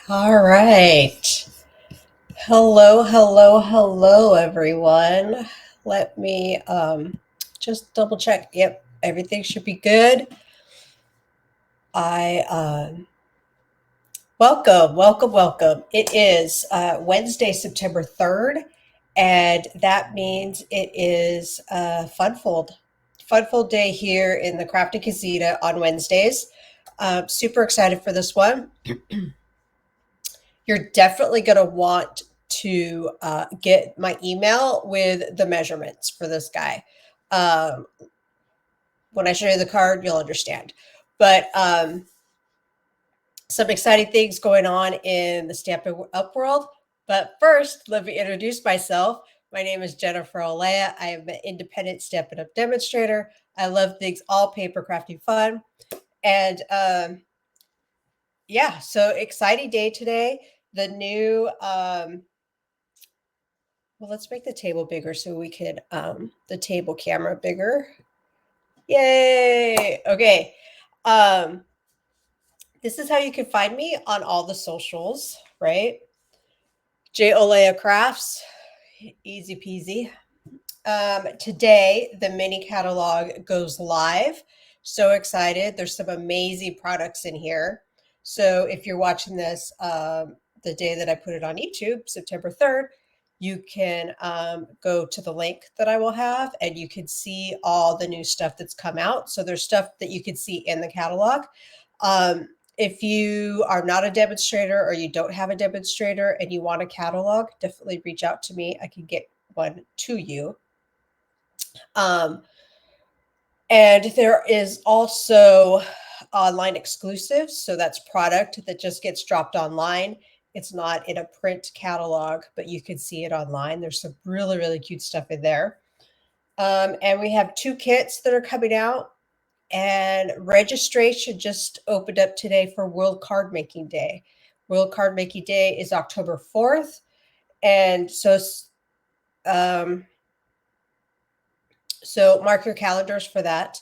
All right. Hello, everyone. Let me just double check. Yep, everything should be good. I welcome. It is Wednesday, September 3rd, and that means it is Funfold Day here in the Crafty Casita on Wednesdays. Super excited for this one. You're definitely going to want to get my email with the measurements for this guy. Um, when I show you the card, you'll understand. But some exciting things going on in the Stampin' Up world. But first, let me introduce myself. My name is Jennifer Olea. I am an independent Stampin' Up demonstrator. I love things all paper crafting fun. And yeah, so exciting day today. The new well, let's make the table bigger so we can, the table camera bigger. Yay! Okay. Um, this is how you can find me on all the socials, right? J Olea Crafts, easy peasy. Today, the mini catalog goes live. So excited. There's some amazing products in here. So if you're watching this the day that I put it on YouTube, September 3rd, you can go to the link that I will have and you can see all the new stuff that's come out. So there's stuff that you can see in the catalog. If you are not a demonstrator or you don't have a demonstrator and you want a catalog, definitely reach out to me. I can get one to you. Um, and there is also online exclusives. So that's product that just gets dropped online. It's not in a print catalog, but you can see it online. There's some really cute stuff in there. And we have 2 kits that are coming out. And registration just opened up today for World Card Making Day. World Card Making Day is October 4th. And um, so mark your calendars for that.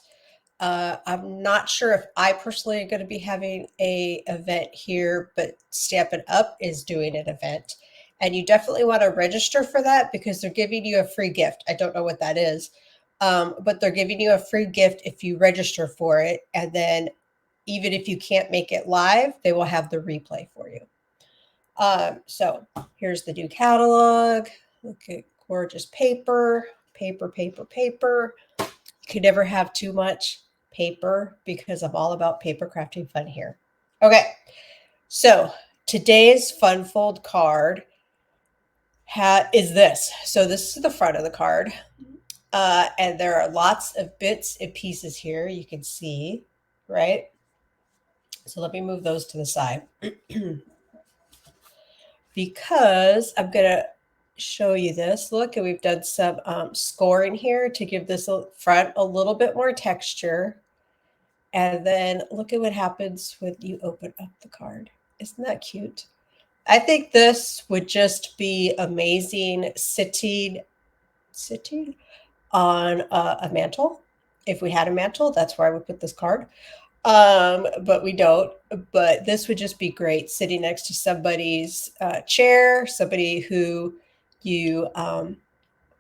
I'm not sure if I personally am going to be having a event here, but Stampin' Up is doing an event. And you definitely want to register for that because they're giving you a free gift. I don't know what that is, but they're giving you a free gift if you register for it. And then even if you can't make it live, they will have the replay for you. So here's the new catalog. Look at gorgeous paper. You could never have too much paper because I'm all about paper crafting fun here. Okay, so today's fun fold card is this. So this is the front of the card. And there are lots of bits and pieces here you can see, right? So let me move those to the side. Because I'm going to show you this. Look, and we've done some scoring here to give this front a little bit more texture. And then look at what happens when you open up the card. Isn't that cute? I think this would just be amazing sitting on a mantle. If we had a mantle, that's where I would put this card. But we don't. But this would just be great sitting next to somebody's chair, somebody who you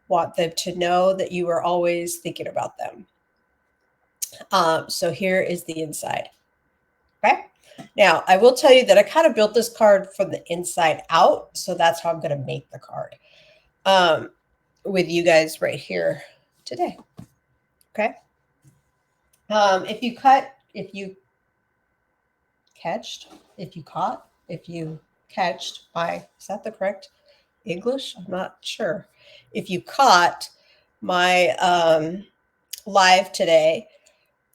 want them to know that you are always thinking about them. So here is the inside. Okay. Now, I will tell you that I kind of built this card from the inside out. So that's how I'm going to make the card with you guys right here today. Okay. If you catched my, is that the correct English? I'm not sure. If you caught my live today,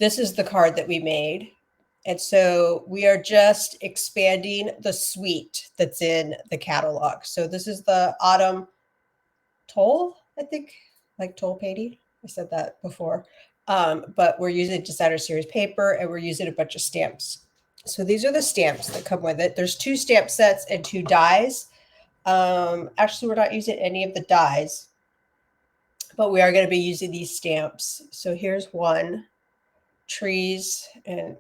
this is the card that we made. And so we are just expanding the suite that's in the catalog. So this is the Autumn Toile, I think, like Toile painting. I said that before. But we're using designer series paper and we're using a bunch of stamps. So these are the stamps that come with it. There's 2 stamp sets and 2 dies. Actually, we're not using any of the dies, but we are going to be using these stamps. So here's one, trees and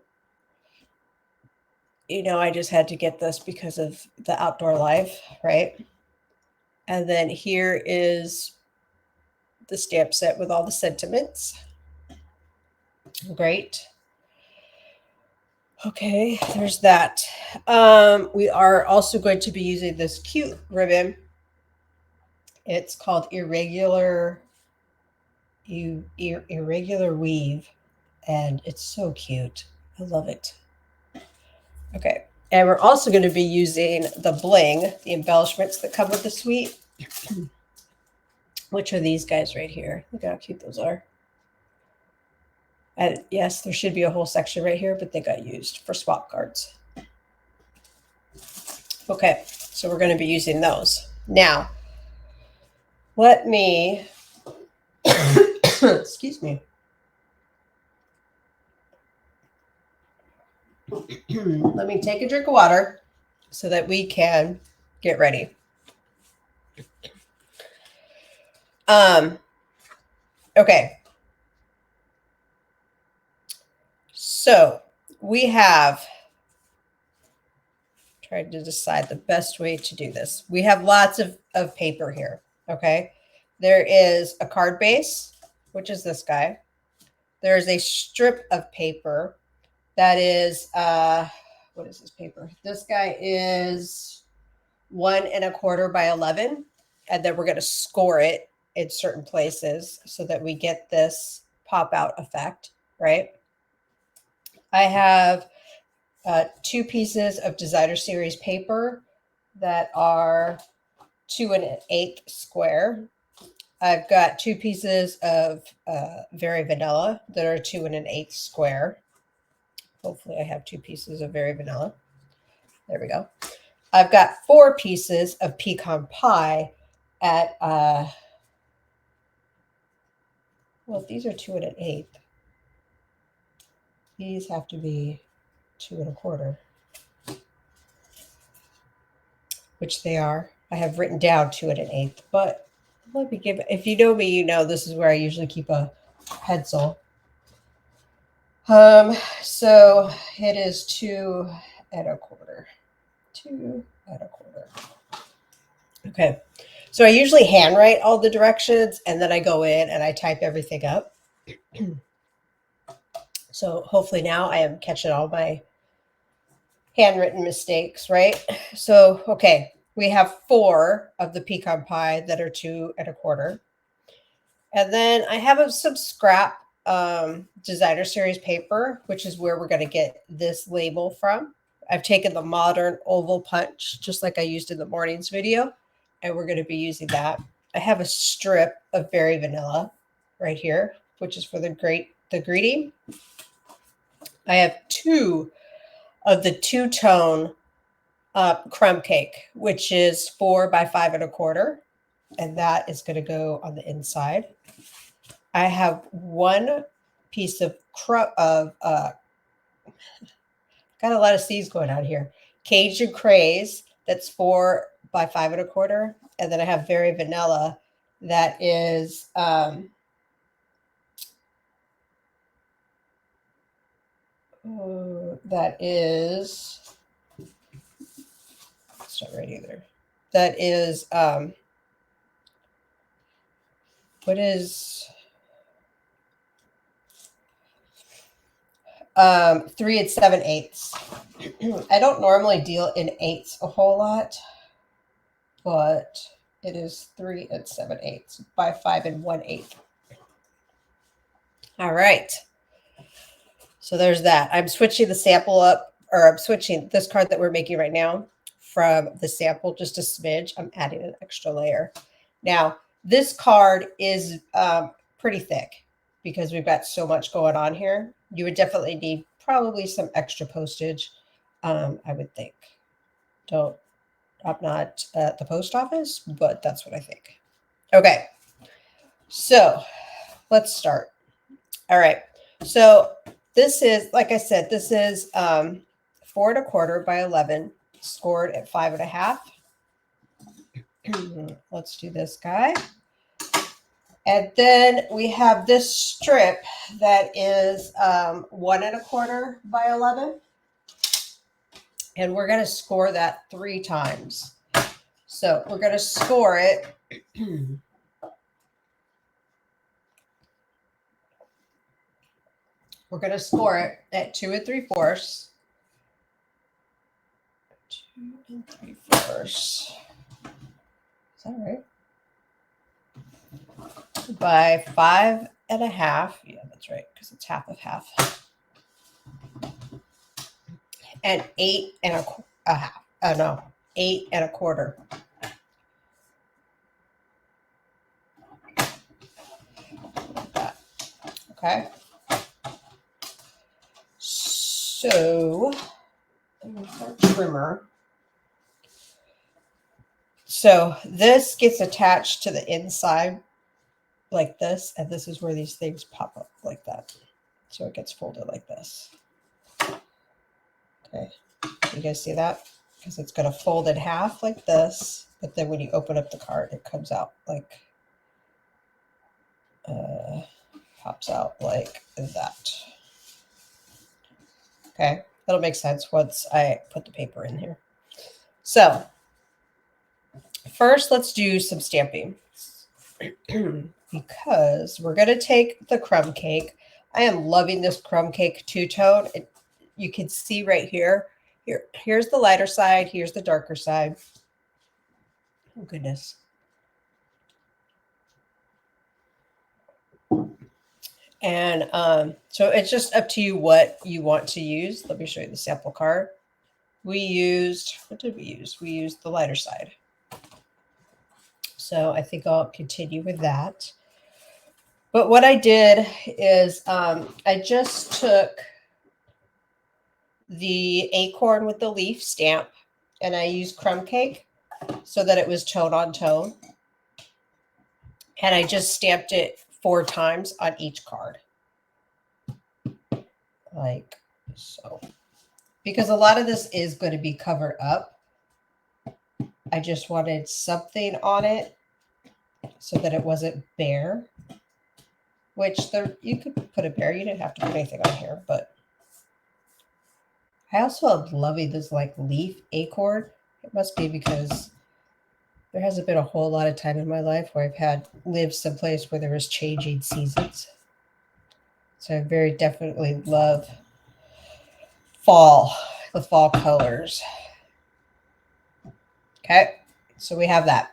You know, I just had to get this because of the outdoor life, right? And then here is the stamp set with all the sentiments. Great. Okay, there's that. We are also going to be using this cute ribbon. It's called irregular weave, and it's so cute. I love it. Okay, and we're also going to be using the bling, the embellishments that come with the suite, which are these guys right here. Look how cute those are. And yes, there should be a whole section right here, but they got used for swap cards. Okay, so we're going to be using those. Now, let me, excuse me. Let me take a drink of water so that we can get ready. Okay. So we have tried to decide the best way to do this. We have lots of paper here. Okay. There is a card base, which is this guy. There's a strip of paper that is, what is this paper? This guy is 1 1/4 by 11. And then we're going to score it in certain places so that we get this pop out effect, right? I have 2 pieces of designer series paper that are 2 1/8 square. I've got 2 pieces of Very Vanilla that are 2 1/8 square. Hopefully I have 2 pieces of Very Vanilla. There we go. I've got 4 pieces of pecan pie at, well, these are 2 1/8. These have to be 2 1/4, which they are. I have written down 2 1/8, but let me give, if you know me, you know this is where I usually keep a pencil. So it is 2 1/4. 2 1/4. Okay. So I usually handwrite all the directions and then I go in and I type everything up. So hopefully now I am catching all my handwritten mistakes, right? So, okay, we have 4 of the pecan pie that are 2 1/4. And then I have some scrap designer series paper, which is where we're going to get this label from. I've taken the modern oval punch, just like I used in the morning's video, and we're going to be using that. I have a strip of Very Vanilla right here, which is for the greeting. I have 2 of the two-tone crumb cake, which is 4 by 5 1/4, and that is going to go on the inside. I have 1 piece of got a lot of C's going on here. Cajun Craze, that's 4 by 5 1/4, and then I have Very Vanilla, that is it's not right either. That is what is 3 7/8. I don't normally deal in 8s a whole lot, but it is 3 7/8 by 5 1/8. All right. So there's that. I'm switching the sample up, or I'm switching this card that we're making right now from the sample just a smidge. I'm adding an extra layer. Now, this card is pretty thick because we've got so much going on here. You would definitely need probably some extra postage, I would think. I'm not at the post office, but that's what I think. Okay, so let's start. All right, so this is, like I said, this is 4 1/4 by 11, scored at 5 1/2. Let's do this guy. And then we have this strip that is 1 1/4 by 11. And we're going to score that 3 times. So we're going to score it. We're going to score it at 2 3/4. 2 3/4. Is that right? By 5 1/2. Yeah, that's right, because it's half of half. And 8 1/2. No, 8 1/4. Like that. Okay. So, our trimmer. So this gets attached to the inside like this, and this is where these things pop up like that. So it gets folded like this. Okay, you guys see that? Because it's going to fold in half like this, but then when you open up the card, it comes out like, pops out like that. Okay, that'll make sense once I put the paper in here. So first, let's do some stamping. Because we're going to take the crumb cake. I am loving this crumb cake two-tone. You can see right here. Here's the lighter side. Here's the darker side. Oh, goodness. And so it's just up to you what you want to use. Let me show you the sample card. We used, what did we use? We used the lighter side. So I think I'll continue with that. But what I did is I just took the acorn with the leaf stamp and I used crumb cake so that it was tone on tone. And I just stamped it 4 times on each card. Like so. Because a lot of this is going to be covered up. I just wanted something on it so that it wasn't bare. Which you could put a bear. You didn't have to put anything on here, but I also am loving this like leaf acorn. It must be because there hasn't been a whole lot of time in my life where I've lived someplace where there was changing seasons. So I very definitely love the fall colors. Okay, so we have that.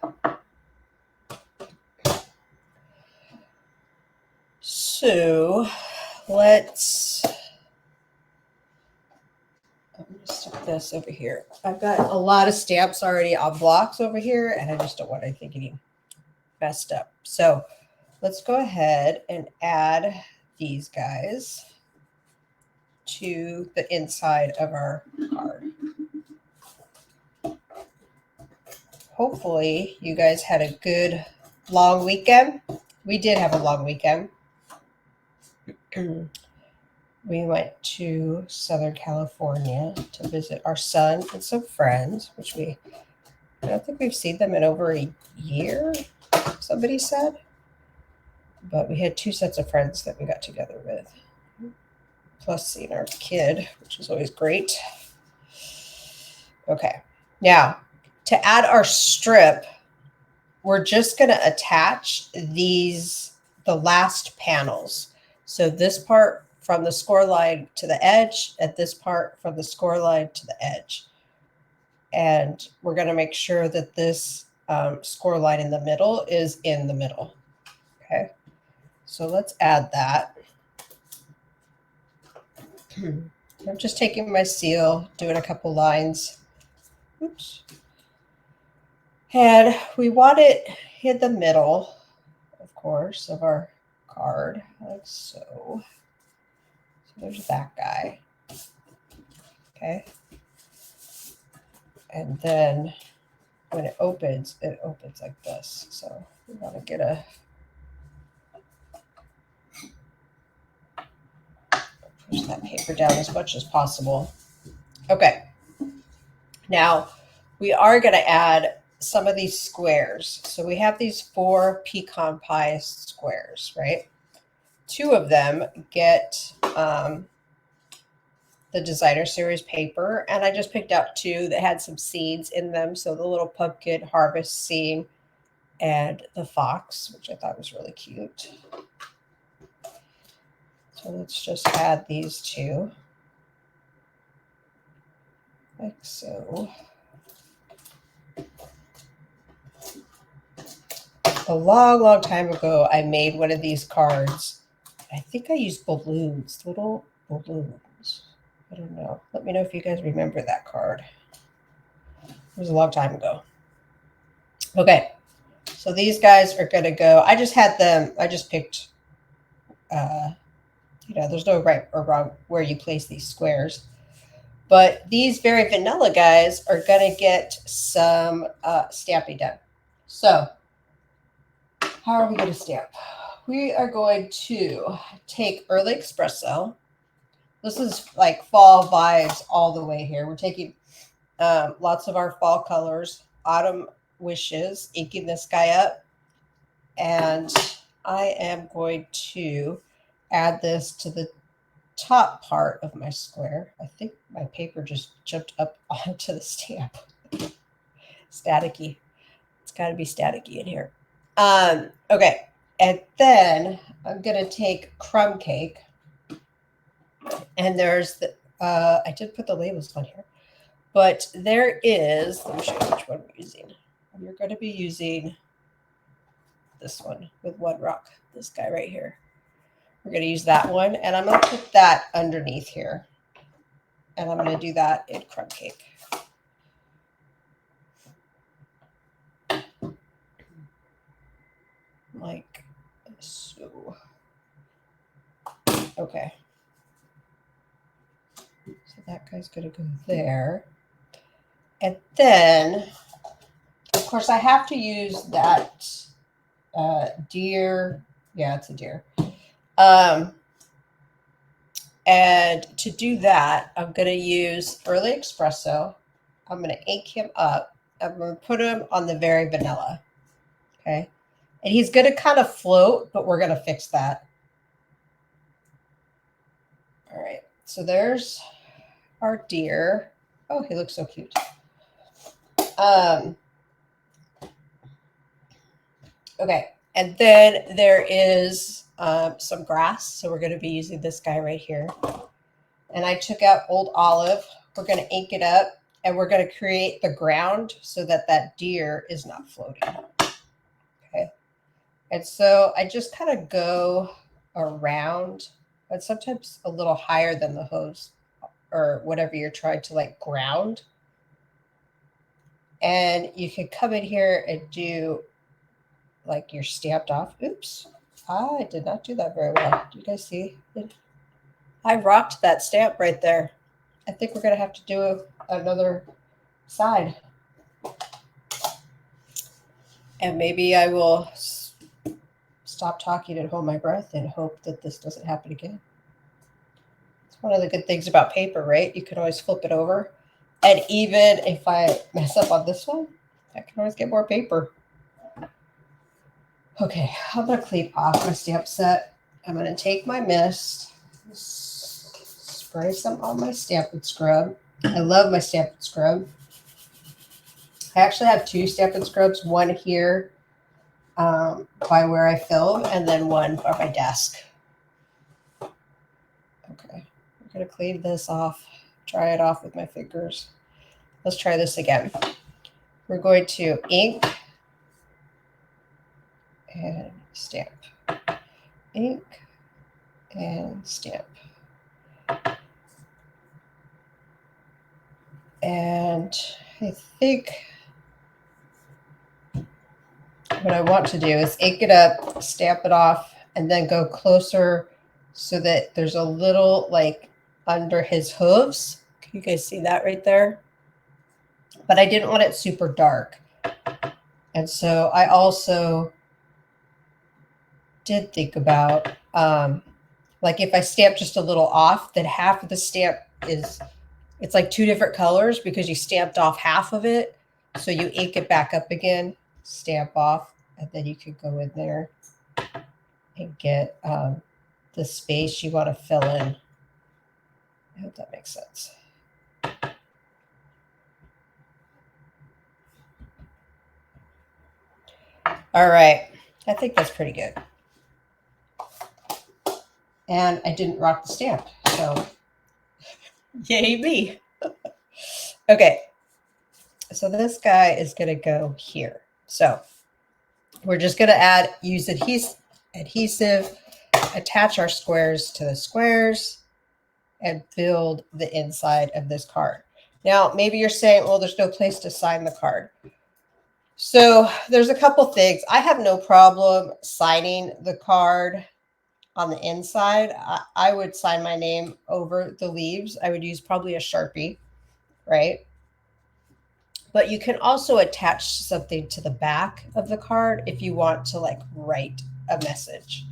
So let's I'm going to stick this over here. I've got a lot of stamps already on blocks over here, and I just don't want anything getting messed up. So let's go ahead and add these guys to the inside of our card. Hopefully you guys had a good long weekend. We did have a long weekend. We went to Southern California to visit our son and some friends, which I don't think we've seen them in over a year, somebody said. But we had 2 sets of friends that we got together with, plus seeing our kid, which is always great. Okay, now to add our strip, we're just going to attach the last panels. So this part from the score line to the edge, and this part from the score line to the edge. And we're going to make sure that this score line in the middle is in the middle. Okay, so let's add that. I'm just taking my seal, doing a couple lines. Oops. And we want it in the middle, of course, of our card, like so. So there's that guy. Okay. And then when it opens like this. So we want to get push that paper down as much as possible. Okay. Now we are going to add some of these squares. So we have these 4 pecan pie squares, right? 2 of them get the designer series paper, and I just picked out two that had some seeds in them. So the little pumpkin harvest scene and the fox, which I thought was really cute. So let's just add these two, like so. A long, long time ago, I made one of these cards. I think I used balloons, little balloons. I don't know. Let me know if you guys remember that card. It was a long time ago. Okay, so these guys are going to go. I just had them, I just picked, there's no right or wrong where you place these squares. But these very vanilla guys are going to get some stamping done. So how are we going to stamp? We are going to take Early Espresso. This is like fall vibes all the way here. We're taking lots of our fall colors, autumn wishes, inking this guy up. And I am going to add this to the top part of my square. I think my paper just jumped up onto the stamp. Staticky. It's got to be staticky in here. Okay. And then I'm going to take crumb cake. And there's the, I did put the labels on here. But there is, let me show you which one we're using. You're going to be using this one with one rock, this guy right here. We're going to use that one, and I'm going to put that underneath here. And I'm going to do that in crumb cake. Like so. Okay. So that guy's going to go there. And then, of course, I have to use that deer. Yeah, it's a deer. And to do that, I'm going to use Early Espresso. I'm going to ink him up. I'm going to put him on the very vanilla. Okay. And he's going to kind of float, but we're going to fix that. All right. So there's our deer. Oh, he looks so cute. Okay. And then there is some grass. So we're going to be using this guy right here. And I took out Old Olive. We're going to ink it up, and we're going to create the ground so that that deer is not floating. Okay. And so I just kind of go around, but sometimes a little higher than the hose or whatever you're trying to like ground. And you can come in here and do like your stamped off. Oops. I did not do that very well. Do you guys see it? I rocked that stamp right there. I think we're going to have to do another side. And maybe I will stop talking and hold my breath and hope that this doesn't happen again. It's one of the good things about paper, right? You can always flip it over. And even if I mess up on this one, I can always get more paper. Okay, I'm going to clean off my stamp set. I'm going to take my mist, spray some on my Stampin' Scrub. I love my Stampin' Scrub. I actually have two Stampin' Scrubs, one here by where I film, and then one by my desk. Okay, I'm going to clean this off, dry it off with my fingers. Let's try this again. We're going to ink and stamp. Ink and stamp. And I think what I want to do is ink it up, stamp it off, and then go closer so that there's a little like under his hooves. Can you guys see that right there? But I didn't want it super dark. And so I also did think about like if I stamp just a little off, then half of the stamp is, it's like two different colors because you stamped off half of it. So you ink it back up again, stamp off, and then you could go in there and get the space you want to fill in. I hope that makes sense. All right. I think that's pretty good. And I didn't rock the stamp, so yay me. Okay. So this guy is going to go here. So we're just going to use adhesive, attach our squares to the squares, and build the inside of this card. Now, maybe you're saying, well, there's no place to sign the card. So there's a couple things. I have no problem signing the card on the inside. I would sign my name over the leaves. I would use probably a Sharpie, right? But you can also attach something to the back of the card if you want to like write a message.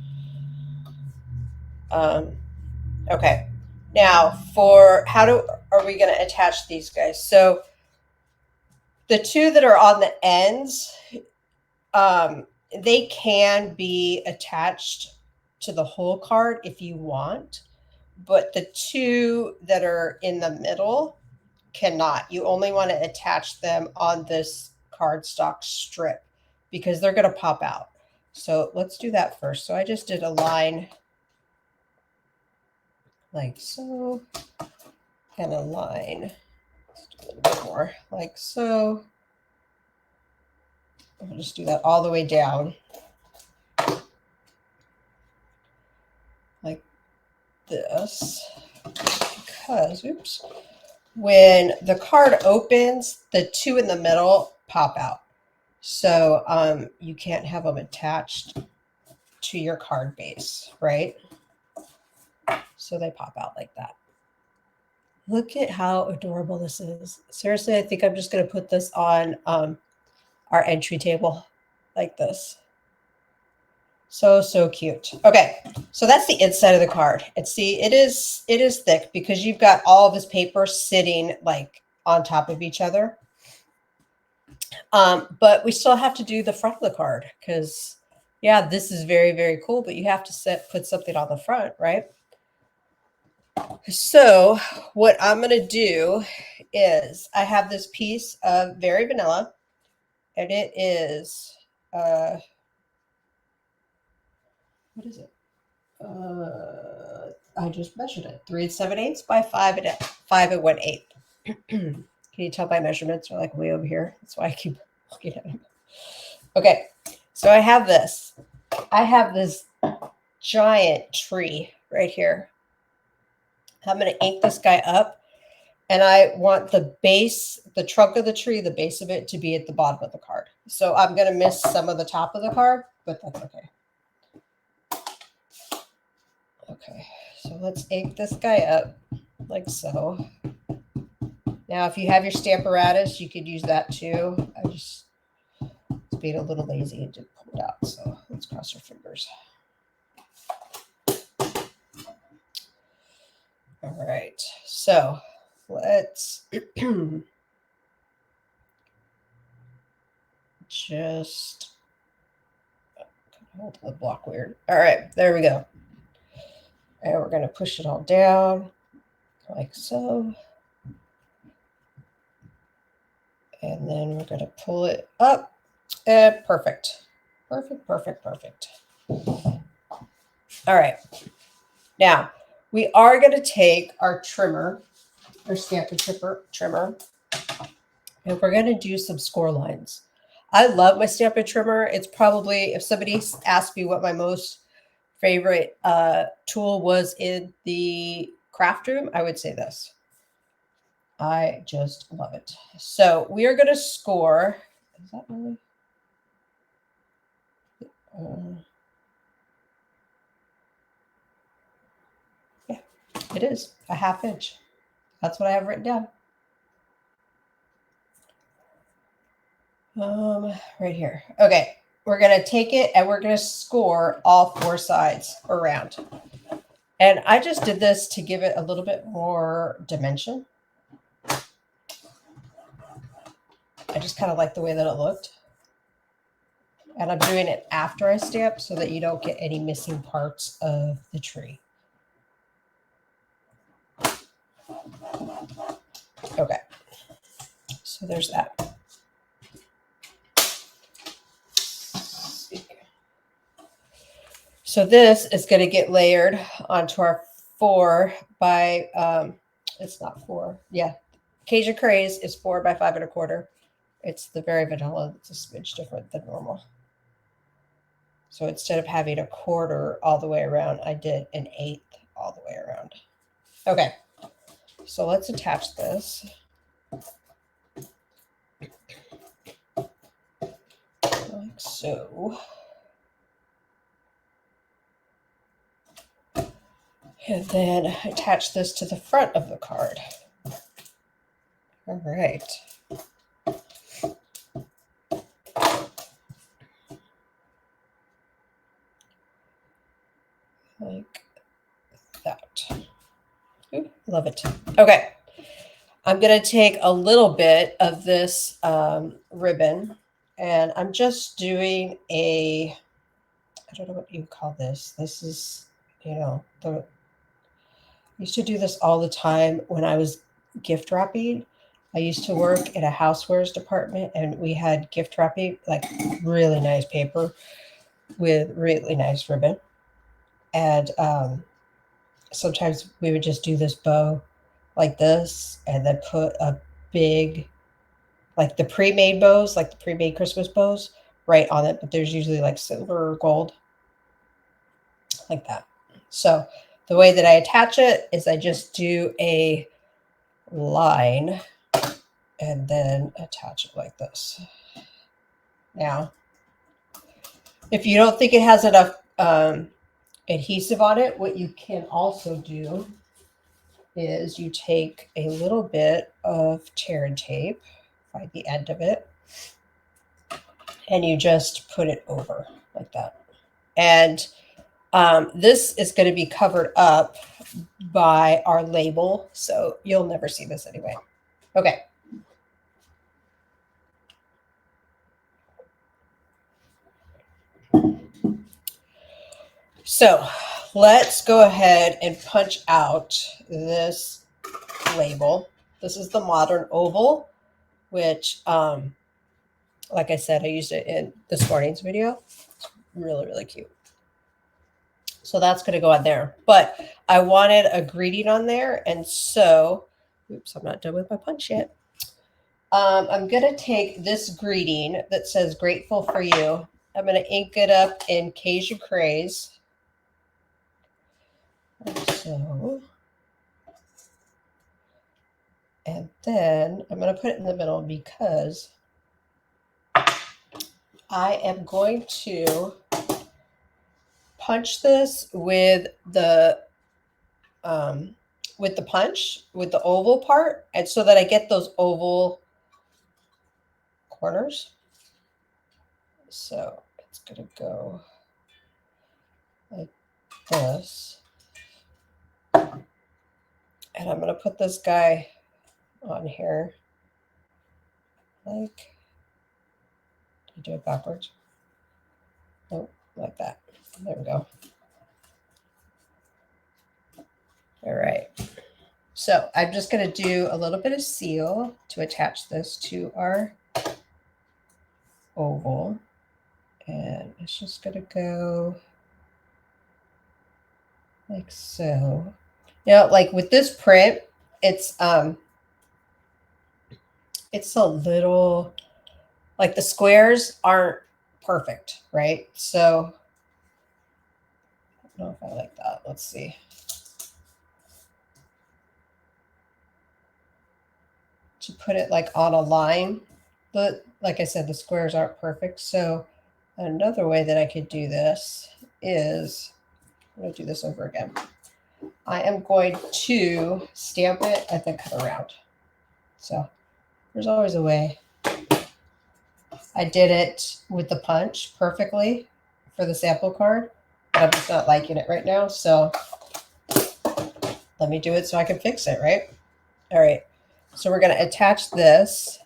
Okay. Now for are we going to attach these guys? So the two that are on the ends, they can be attached to the whole card if you want, but the two that are in the middle cannot. You only want to attach them on this cardstock strip because they're going to pop out. So let's do that first. So I just did a line like so, and a line a little bit more like so. I'll just do that all the way down like this because, oops, when the card opens, the two in the middle pop out. So you can't have them attached to your card base, right? So they pop out like that. Look at how adorable this is. Seriously, I think I'm just going to put this on our entry table like this. So cute. Okay, so that's the inside of the card. And see, it is thick because you've got all of this paper sitting like on top of each other. But we still have to do the front of the card because, yeah, this is very, very cool, but you have to put something on the front, right? So what I'm going to do is I have this piece of Very Vanilla, and it is, what is it? I just measured it, 3 7/8 by 5 1/8. Can you tell my measurements are like way over here? That's why I keep looking at them. Okay, so I have this. I have this giant tree right here. I'm going to ink this guy up, and I want the base, the trunk of the tree, the base of it to be at the bottom of the card. So I'm going to miss some of the top of the card, but that's okay. Okay, so let's ink this guy up like so. Now, if you have your Stamparatus, you could use that too. I just was being a little lazy and didn't pull it out. So let's cross our fingers. All right, so let's just hold the block weird. All right, there we go. And we're going to push it all down like so. And then we're going to pull it up. And perfect. Perfect, perfect, perfect. All right. Now, we are going to take our trimmer, our Stampin' trimmer, and we're going to do some score lines. I love my Stampin' trimmer. It's probably, if somebody asked me what my most favorite tool was in the craft room, I would say this. I just love it. So we are going to score. Is that really? Yeah, it is a 1/2 inch. That's what I have written down. Right here. Okay, we're going to take it and we're going to score all 4 sides around. And I just did this to give it a little bit more dimension. I just kind of like the way that it looked. And I'm doing it after I stamp so that you don't get any missing parts of the tree. Okay, so there's that. So this is going to get layered onto our 4 by, it's not 4, yeah. Cajun Craze is 4 by 5 1/4. It's the very vanilla. It's a smidge different than normal. So instead of having a 1/4 all the way around, I did an 1/8 all the way around. Okay, so let's attach this. Like so. And then attach this to the front of the card. All right. Like that. Ooh, love it. Okay. I'm going to take a little bit of this ribbon, and I'm just doing a, I don't know what you call this. This is, I used to do this all the time when I was gift wrapping. I used to work in a housewares department, and we had gift wrapping, like really nice paper with really nice ribbon. And sometimes we would just do this bow like this and then put a big, like the pre-made bows, like the pre-made Christmas bows right on it. But there's usually like silver or gold, like that. So the way that I attach it is I just do a line and then attach it like this. Now, if you don't think it has enough adhesive on it, what you can also do is you take a little bit of tear and tape, find the end of it, and you just put it over like that. And this is going to be covered up by our label, so you'll never see this anyway. Okay. So let's go ahead and punch out this label. This is the modern oval, which, like I said, I used it in this morning's video. It's really, really cute. So that's going to go on there. But I wanted a greeting on there. And so, oops, I'm not done with my punch yet. I'm going to take this greeting that says grateful for you. I'm going to ink it up in Cajun Craze. So, and then I'm going to put it in the middle because I am going to punch this with the punch, with the oval part, and so that I get those oval corners. So it's going to go like this. And I'm going to put this guy on here. Like, did I do it backwards? Nope, like that. There we go. All right. So I'm just going to do a little bit of seal to attach this to our oval. And it's just going to go like so. Now, like with this print, it's a little, like the squares aren't perfect, right? So I don't know if I like that. Let's see. To put it like on a line, but like I said, the squares aren't perfect. So another way that I could do this is, I'm going to do this over again. I am going to stamp it and then cut around. So there's always a way. I did it with the punch perfectly for the sample card, but I'm just not liking it right now. So let me do it so I can fix it, right? All right. So we're going to attach this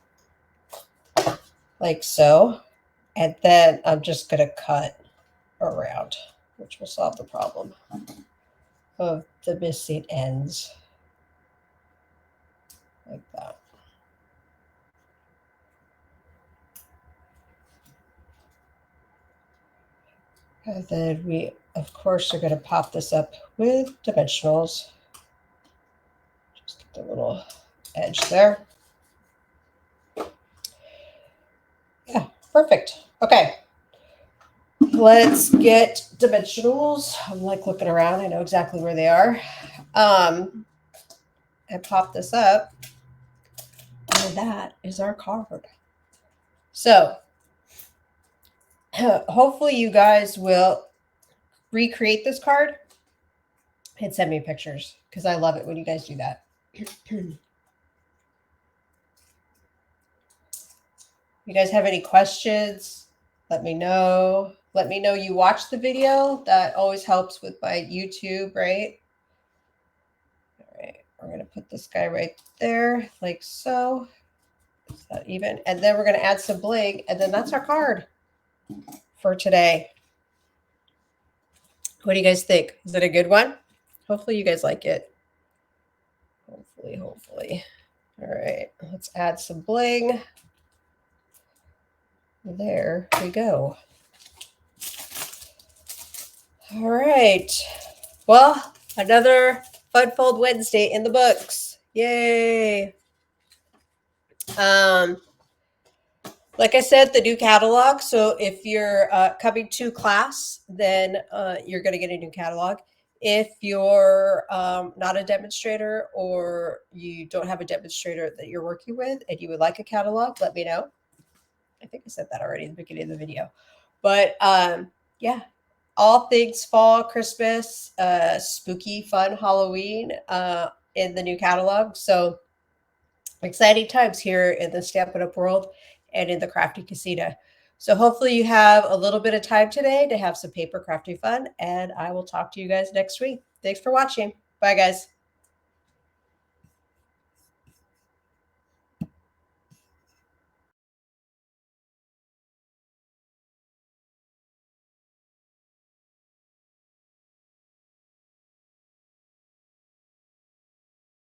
like so. And then I'm just going to cut around, which will solve the problem of the missing ends. like that. And then we, of course, are going to pop this up with dimensionals. Just get the little edge there. Yeah, perfect. Okay. Let's get dimensionals. I'm like looking around. I know exactly where they are. And pop this up. And that is our card. So hopefully you guys will recreate this card and send me pictures because I love it when you guys do that. You guys have any questions? Let me know. Let me know you watched the video. That always helps with my YouTube, right? All right, we're going to put this guy right there like so. Is that even? And then we're going to add some bling, and then that's our card for today. What do you guys think? Is it a good one? Hopefully you guys like it. Hopefully. All right, let's add some bling. There we go. All right. Well, another Fun Fold Wednesday in the books. Yay. Like I said, the new catalog. So if you're coming to class, then you're going to get a new catalog. If you're not a demonstrator or you don't have a demonstrator that you're working with and you would like a catalog, let me know. I think I said that already in the beginning of the video. But yeah, all things fall, Christmas, spooky, fun Halloween in the new catalog. So exciting times here in the Stampin' Up world and in the Crafty Casita. So hopefully you have a little bit of time today to have some paper crafty fun, and I will talk to you guys next week. Thanks for watching. Bye, guys.